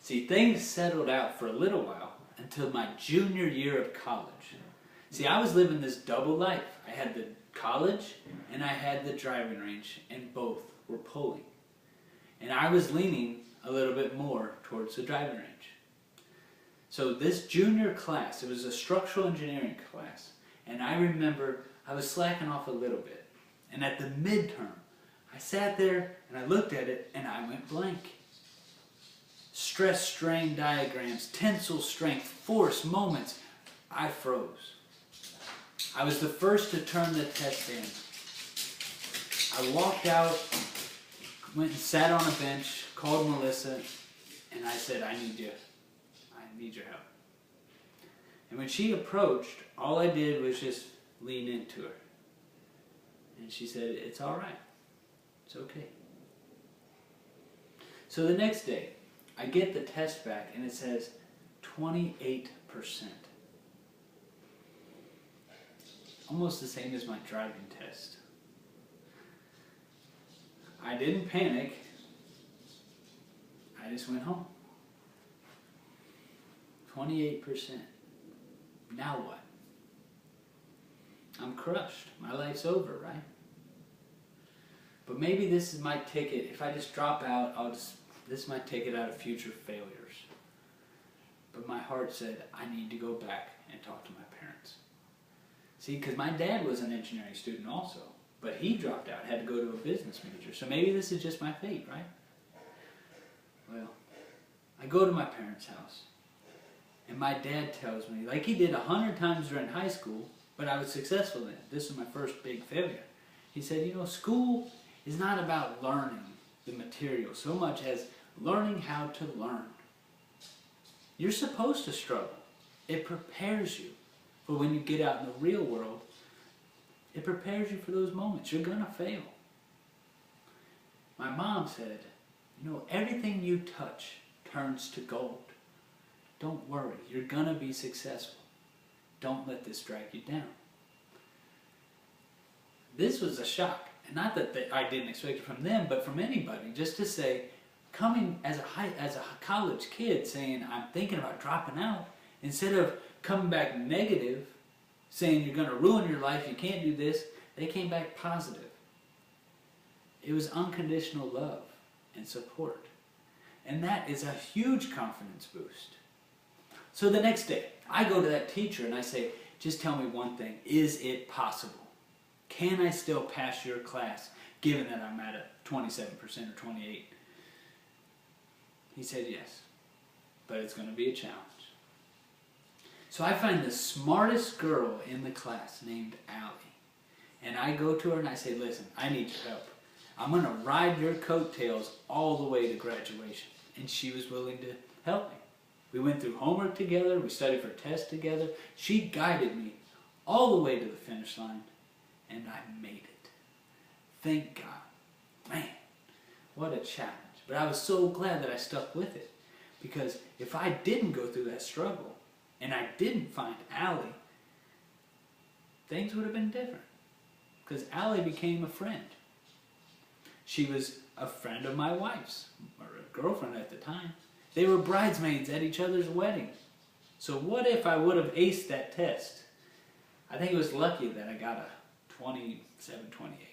See, things settled out for a little while until my junior year of college. See, I was living this double life. I had the college and I had the driving range, and both were pulling. And I was leaning a little bit more towards the driving range. So this junior class, it was a structural engineering class, and I remember I was slacking off a little bit. And at the midterm, I sat there and I looked at it and I went blank. Stress strain diagrams, tensile strength, force, moments. I froze. I was the first to turn the test in. I walked out, went and sat on a bench, called Melissa, and I said, I need you. I need your help. And when she approached, all I did was just lean into her. And she said, it's all right. It's okay. So the next day, I get the test back and it says 28%. Almost the same as my driving test. I didn't panic. I just went home. 28%. Now what? I'm crushed. My life's over, right? But maybe this is my ticket. If I just drop out, this is my ticket out of future failures. But my heart said, I need to go back and talk to my parents. See, because my dad was an engineering student also, but he dropped out, had to go to a business major. So maybe this is just my fate, right? Well, I go to my parents' house, and my dad tells me, like he did 100 times during high school, but I was successful in it. This was my first big failure. He said, you know, school is not about learning the material so much as learning how to learn. You're supposed to struggle. It prepares you for when you get out in the real world. It prepares you for those moments. You're going to fail. My mom said, you know, everything you touch turns to gold. Don't worry. You're going to be successful. Don't let this drag you down. This was a shock. And not that I didn't expect it from them, but from anybody. Just to say, coming as a college kid saying, I'm thinking about dropping out, instead of coming back negative, saying you're going to ruin your life, you can't do this, they came back positive. It was unconditional love and support. And that is a huge confidence boost. So the next day, I go to that teacher and I say, just tell me one thing. Is it possible? Can I still pass your class, given that I'm at a 27% or 28%? He said yes, but it's going to be a challenge. So I find the smartest girl in the class named Allie. And I go to her and I say, listen, I need your help. I'm going to ride your coattails all the way to graduation. And she was willing to help me. We went through homework together. We studied for tests together. She guided me all the way to the finish line. And I made it. Thank God. Man, what a challenge. But I was so glad that I stuck with it. Because if I didn't go through that struggle, and I didn't find Allie, things would have been different. Because Allie became a friend. She was a friend of my wife's, or a girlfriend at the time. They were bridesmaids at each other's wedding. So what if I would have aced that test? I think it was lucky that I got a 27, 28.